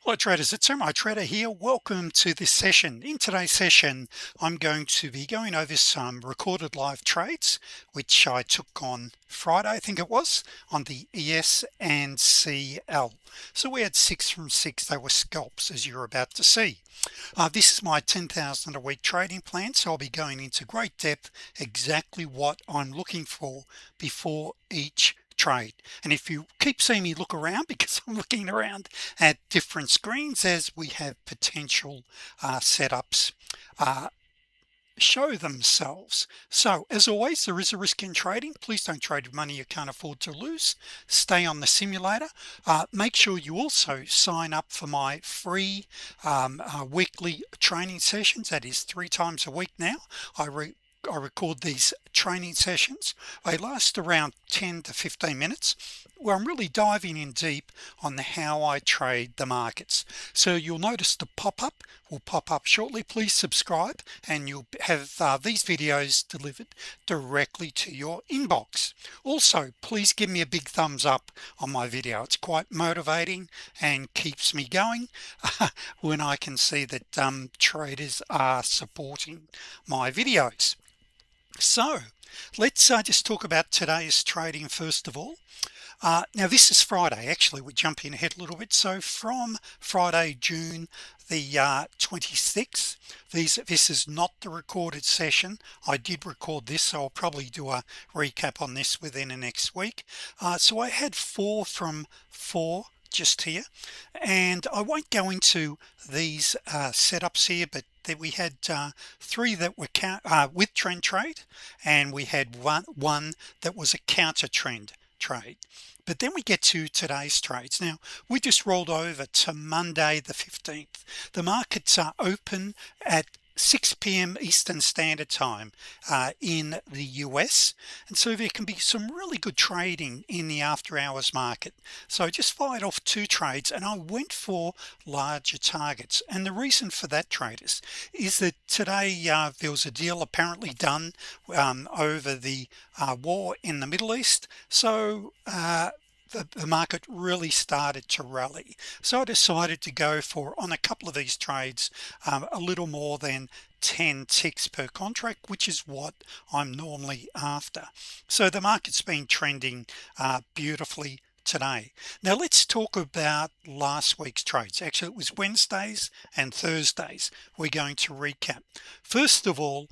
Hello traders, it's 𝗧𝗿Trader here. Welcome to this session. In today's session I'm going to be going over some recorded live trades which I took on Friday, I think it was, on the ES and CL. So we had 6 from 6. They were scalps, as you're about to see. This is my 10,000 a week trading plan, so I'll be going into great depth exactly what I'm looking for before each trade. And if you keep seeing me look around, because I'm looking around at different screens as we have potential setups show themselves. So as always, there is a risk in trading. Please don't trade with money you can't afford to lose. Stay on the simulator. Make sure you also sign up for my free weekly training sessions. That is 3 times a week now. I record these training sessions. They last around 10 to 15 minutes where I'm really diving in deep on how I trade the markets. So you'll notice the pop-up will pop up shortly. Please subscribe and you'll have these videos delivered directly to your inbox. Also, please give me a big thumbs up on my video. It's quite motivating and keeps me going when I can see that traders are supporting my videos. So let's just talk about today's trading first of all. Now this is Friday. Actually, we're jumping ahead a little bit. So from Friday, June the 26th, this is not the recorded session. I did record this, so I'll probably do a recap on this within the next week. So I had 4 from 4 just here, and I won't go into these setups here, but that we had 3 that were with trend trade, and we had one that was a counter trend trade. But then we get to today's trades. Now we just rolled over to Monday the 15th. The markets are open at 6 p.m. Eastern Standard Time in the US, and so there can be some really good trading in the after hours market. So I just fired off 2 trades and I went for larger targets, and the reason for that, traders, is that today there was a deal apparently done over the war in the Middle East. So the market really started to rally, so I decided to go for, on a couple of these trades, a little more than 10 ticks per contract, which is what I'm normally after. So the market's been trending beautifully today. Now let's talk about last week's trades. Actually, it was Wednesdays and Thursdays. We're going to recap. First of all,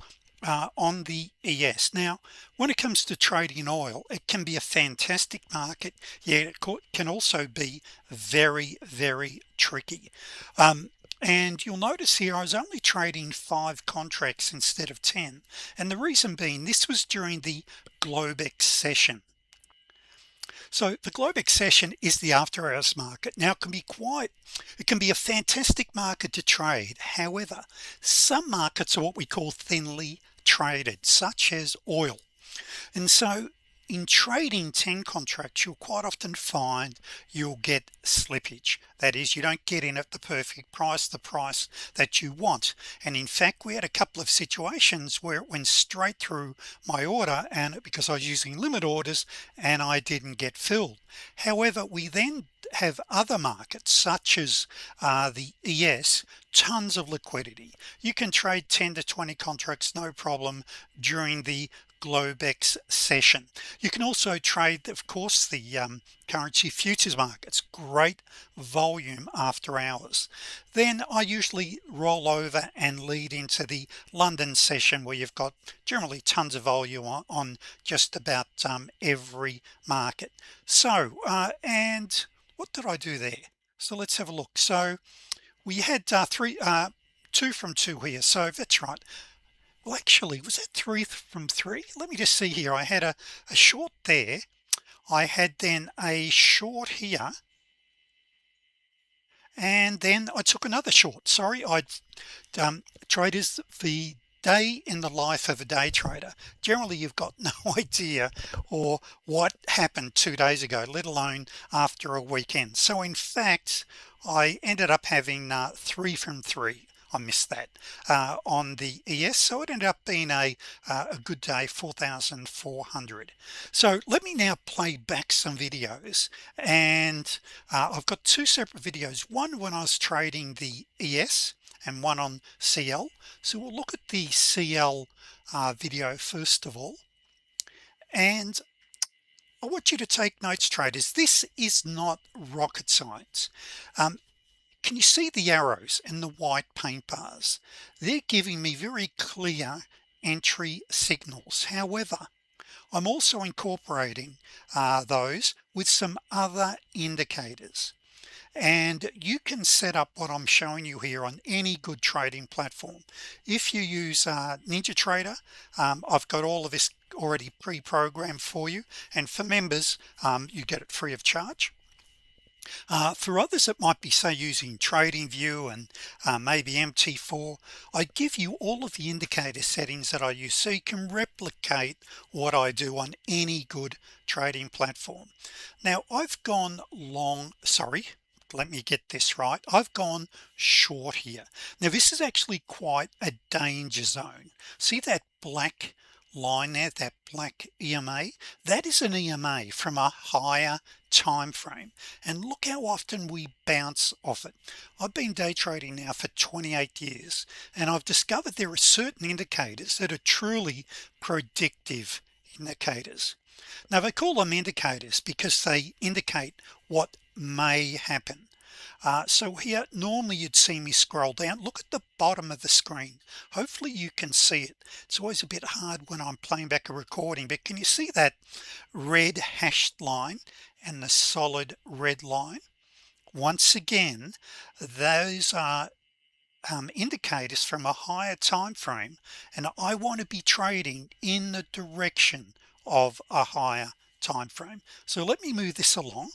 on the ES. Now when it comes to trading oil, it can be a fantastic market, yet it can also be very tricky. And you'll notice here I was only trading 5 contracts instead of 10, and the reason being, this was during the 𝗧𝗿𝗺𝗺𝗺𝗺 session. So the 𝗧𝗧𝗺𝗺𝗺𝗺𝗺 session is the after hours market. Now it can be a fantastic market to trade. However, some markets are what we call thinly traded, such as oil. And so in trading 10 contracts, you'll quite often find you'll get slippage. That is, you don't get in at the perfect price, the price that you want. And in fact, we had a couple of situations where it went straight through my order, and because I was using limit orders, and I didn't get filled. However, we then have other markets such as the ES, tons of liquidity. You can trade 10 to 20 contracts no problem during the 𝗧𝗺𝗺𝗺𝗺 session. You can also trade, of course, the currency futures markets. Great volume after hours. Then I usually roll over and lead into the London session, where you've got generally tons of volume on just about every market. So and what did I do there? So let's have a look. So we had 2 from 2 here, so that's right. Well, actually, was that 3 from 3? Let me just see here. I had a short there. I had then a short here, and then I took another short. Sorry, traders, the day in the life of a day trader, generally you've got no idea or what happened 2 days ago, let alone after a weekend. So in fact, I ended up having 3 from 3. I missed that on the ES, so it ended up being a good day, 4,400. so let me now play back some videos, and I've got two separate videos, one when I was trading the ES and one on CL. So we'll look at the CL video first of all, and I want you to take notes, traders. This is not rocket science. Can you see the arrows and the white paint bars? They're giving me very clear entry signals. However, I'm also incorporating those with some other indicators, and you can set up what I'm showing you here on any good trading platform. If you use NinjaTrader, I've got all of this already pre-programmed for you, and for members you get it free of charge. For others, it might be, say, using TradingView and maybe MT4. I give you all of the indicator settings that I use, so you can replicate what I do on any good trading platform. Now I've gone long, sorry, let me get this right, I've gone short here. Now this is actually quite a danger zone. See that black line there, that black EMA? That is an EMA from a higher time frame, and look how often we bounce off it. I've been day trading now for 28 years, and I've discovered there are certain indicators that are truly predictive indicators. Now they call them indicators because they indicate what may happen. So here normally you'd see me scroll down. Look at the bottom of the screen. Hopefully you can see it. It's always a bit hard when I'm playing back a recording, but can you see that red hashed line and the solid red line? Once again, those are indicators from a higher time frame, and I want to be trading in the direction of a higher time frame. So let me move this along,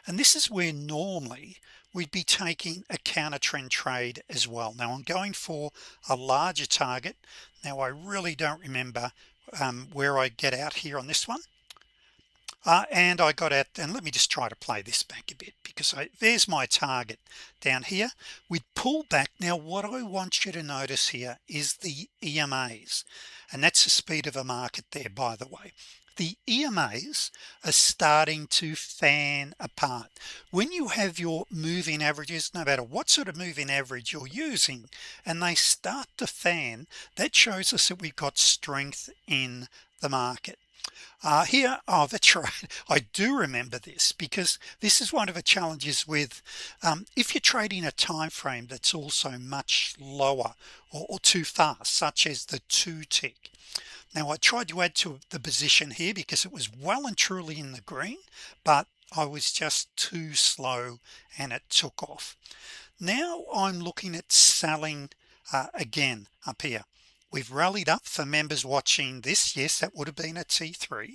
and this is where normally we'd be taking a counter trend trade as well. Now I'm going for a larger target. Now I really don't remember where I get out here on this one, and I got out, and let me just try to play this back a bit, because there's my target down here. We'd pull back. Now what I want you to notice here is the EMAs, and that's the speed of a market there, by the way. The EMAs are starting to fan apart. When you have your moving averages, no matter what sort of moving average you're using, and they start to fan, that shows us that we've got strength in the market. Here, oh, that's right, I do remember this, because this is one of the challenges with if you're trading a time frame that's also much lower or too fast, such as the 2-tick. Now I tried to add to the position here because it was well and truly in the green, but I was just too slow and it took off. Now I'm looking at selling again up here. We've rallied up. For members watching this, yes, that would have been a T3,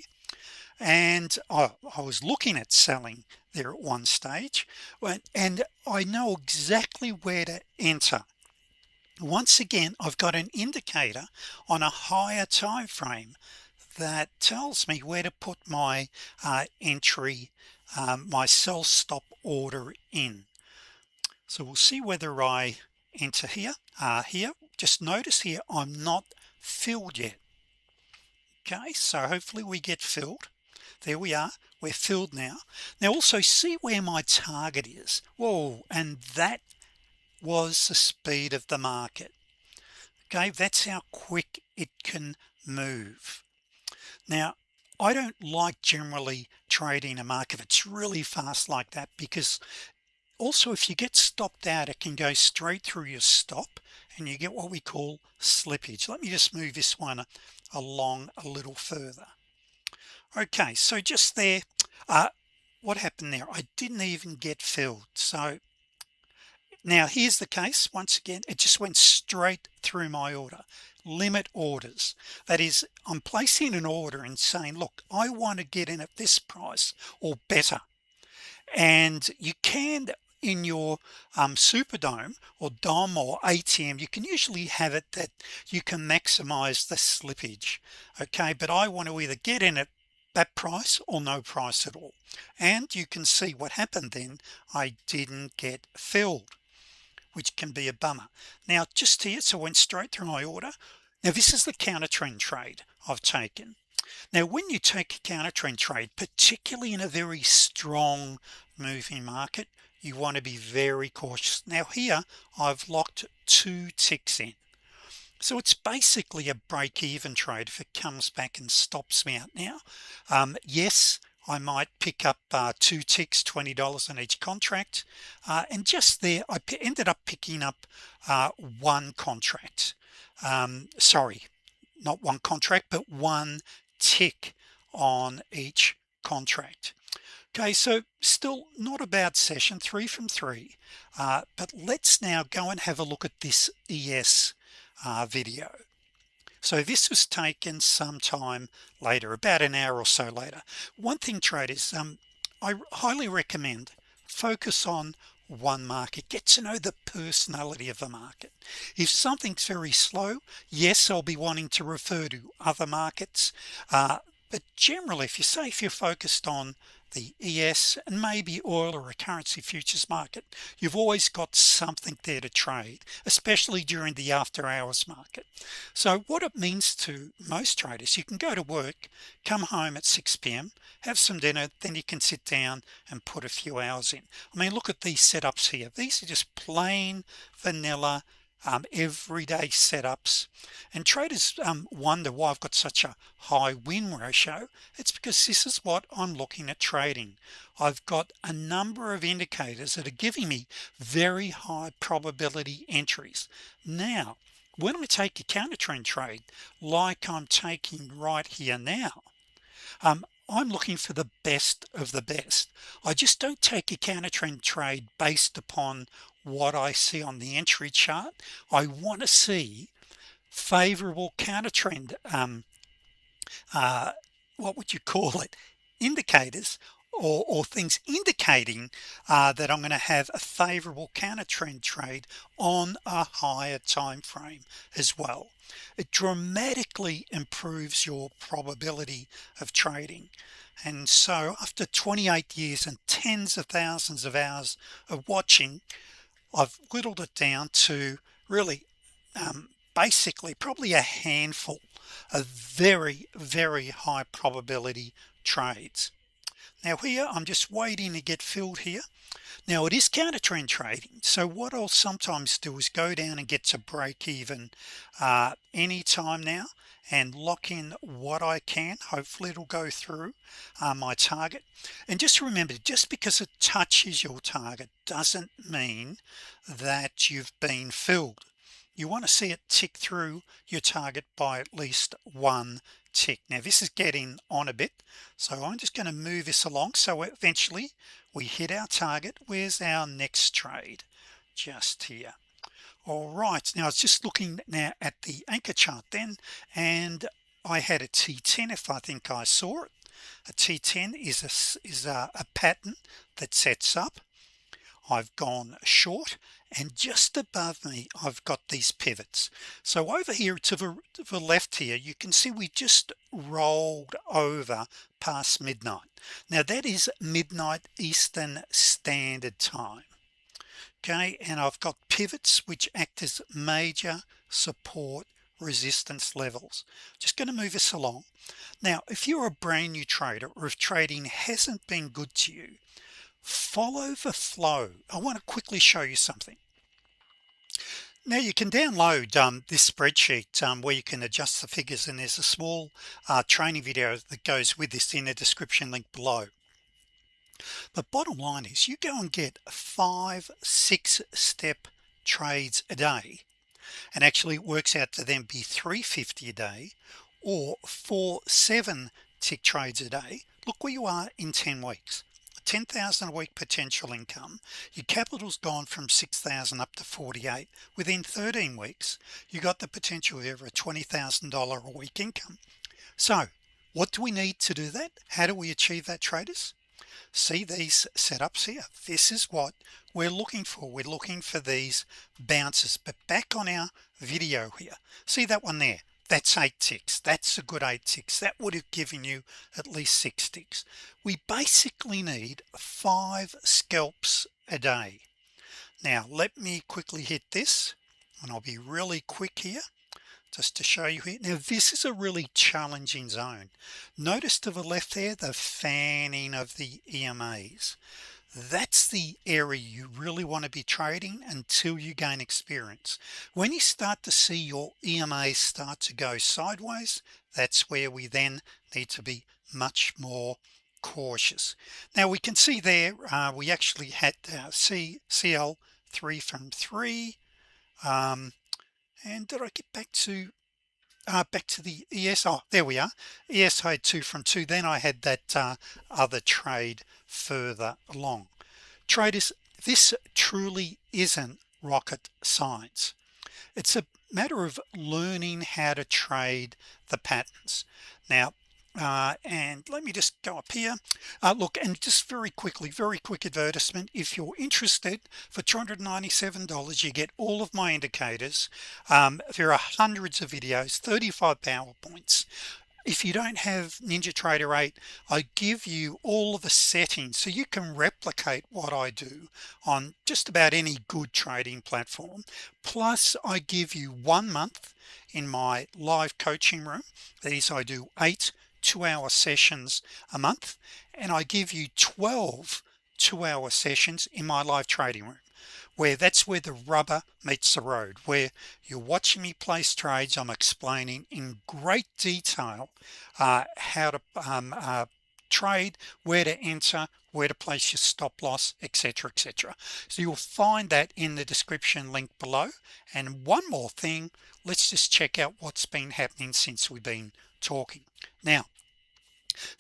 and I was looking at selling there at one stage, and I know exactly where to enter. Once again, I've got an indicator on a higher time frame that tells me where to put my entry, my sell stop order in. So we'll see whether I enter here. Here, just notice here I'm not filled yet. Okay, so hopefully we get filled. There we are, we're filled now. Now also see where my target is. Whoa, and that was the speed of the market. Okay, that's how quick it can move. Now I don't like generally trading a market that's really fast like that, because also if you get stopped out, it can go straight through your stop and you get what we call slippage. Let me just move this one along a little further. Okay, so just there, what happened there? I didn't even get filled. So now here's the case. Once again, it just went straight through my order. Limit orders, that is, I'm placing an order and saying, look, I want to get in at this price or better. And you can, in your Superdome or DOM or ATM, you can usually have it that you can maximize the slippage. Okay, but I want to either get in at that price or no price at all, and you can see what happened then. I didn't get filled. which can be a bummer. Now just here, so I went straight through my order. Now this is the counter trend trade I've taken. Now when you take a counter trend trade, particularly in a very strong moving market, you want to be very cautious. Now here I've locked 2 ticks in, so it's basically a break-even trade if it comes back and stops me out. Now yes, I might pick up 2 ticks, $20 on each contract, and just there I ended up picking up one contract, sorry, not one contract, but one tick on each contract. Okay, so still not a bad session, 3 from 3, but let's now go and have a look at this ES video. So this was taken sometime later, about an hour or so later. One thing, traders, I highly recommend focus on one market. Get to know the personality of the market. If something's very slow, yes, I'll be wanting to refer to other markets, but generally if you're focused on the ES and maybe oil or a currency futures market, you've always got something there to trade, especially during the after hours market. So what it means to most traders, you can go to work, come home at 6 p.m, have some dinner, then you can sit down and put a few hours in. I mean, look at these setups here. These are just plain vanilla everyday setups, and traders wonder why I've got such a high win ratio. It's because this is what I'm looking at trading. I've got a number of indicators that are giving me very high probability entries. Now when I take a counter trend trade like I'm taking right here now, I'm looking for the best of the best. I just don't take a counter trend trade based upon what I see on the entry chart. I want to see favorable counter trend what would you call it, indicators or things indicating that I'm going to have a favorable counter trend trade on a higher time frame as well. It dramatically improves your probability of trading. And so after 28 years and tens of thousands of hours of watching, I've whittled it down to really basically probably a handful of very high probability trades. Now here I'm just waiting to get filled here. Now it is counter trend trading, so what I'll sometimes do is go down and get to break even anytime now and lock in what I can. Hopefully it'll go through my target. And just remember, just because it touches your target doesn't mean that you've been filled. You want to see it tick through your target by at least one tick. Now this is getting on a bit, so I'm just going to move this along so eventually we hit our target. Where's our next trade? Just here. All right, now it's just looking now at the anchor chart then, and I had a T10 if I think I saw it. A T10 is a pattern that sets up. I've gone short, and just above me I've got these pivots. So over here to the left here, you can see we just rolled over past midnight. Now that is midnight Eastern Standard Time. Okay, and I've got pivots which act as major support resistance levels. Just going to move this along. Now if you're a brand new trader, or if trading hasn't been good to you, follow the flow. I want to quickly show you something. Now you can download this spreadsheet where you can adjust the figures, and there's a small training video that goes with this in the description link below. But bottom line is, you go and get 5-6 step trades a day, and actually it works out to then be 350 a day, or 4-7 tick trades a day. Look where you are in 10 weeks. 10,000 a week potential income. Your capital's gone from 6,000 up to 48. Within 13 weeks you got the potential of over a $20,000 a week income. So what do we need to do that? How do we achieve that, traders? See these setups here. This is what we're looking for. We're looking for these bounces. But back on our video here, see that one there? That's 8 ticks. That's a good 8 ticks. That would have given you at least 6 ticks. We basically need 5 scalps a day. Now let me quickly hit this, and I'll be really quick here just to show you here. Now this is a really challenging zone. Notice to the left there the fanning of the EMAs. That's the area you really want to be trading until you gain experience. When you start to see your EMAs start to go sideways, that's where we then need to be much more cautious. Now we can see there we actually had CL3 from 3 and did I get back to the ES? Oh, there we are. ES had 2 from 2. Then I had that other trade further along. Traders, this truly isn't rocket science. It's a matter of learning how to trade the patterns. Now and let me just go up here. Look, and just very quick advertisement. If you're interested, for $297 you get all of my indicators. There are hundreds of videos, 35 PowerPoints. If you don't have NinjaTrader 8, I give you all of the settings so you can replicate what I do on just about any good trading platform. Plus I give you 1 month in my live coaching room. That is, I do 8 2-hour sessions a month, and I give you 12 2-hour sessions in my live trading room, where that's where the rubber meets the road, where you're watching me place trades. I'm explaining in great detail how to trade, where to enter, where to place your stop loss, etc. So you'll find that in the description link below. And one more thing, let's just check out what's been happening since we've been talking. Now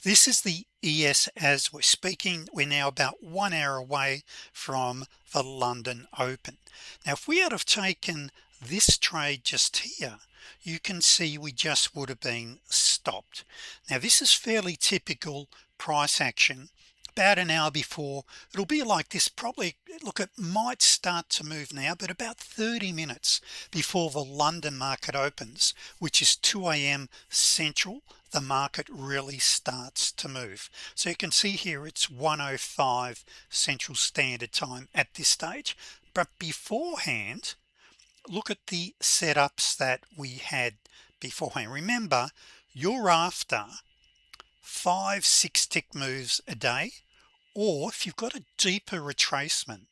this is the ES as we're speaking. We're now about 1 hour away from the London Open. Now if we had have taken this trade just here, you can see we just would have been stopped. Now this is fairly typical price action. About an hour before, it'll be like this. Probably, look, it might start to move now, but about 30 minutes before the London market opens, which is 2 a.m. Central, the market really starts to move. So you can see here it's 1:05 Central Standard Time at this stage. But beforehand, look at the setups that we had beforehand. Remember, you're after 5-6 tick moves a day, or if you've got a deeper retracement,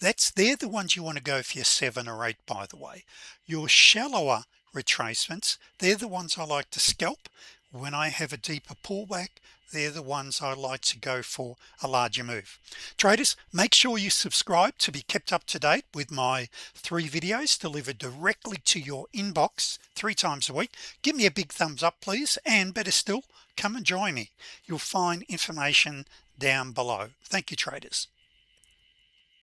they're the ones you want to go for your 7 or 8. By the way, your shallower retracements, they're the ones I like to scalp. When I have a deeper pullback, they're the ones I like to go for a larger move. Traders, make sure you subscribe to be kept up to date with my 3 videos delivered directly to your inbox 3 times a week. Give me a big thumbs up please, and better still, come and join me. You'll find information down below. Thank you, traders.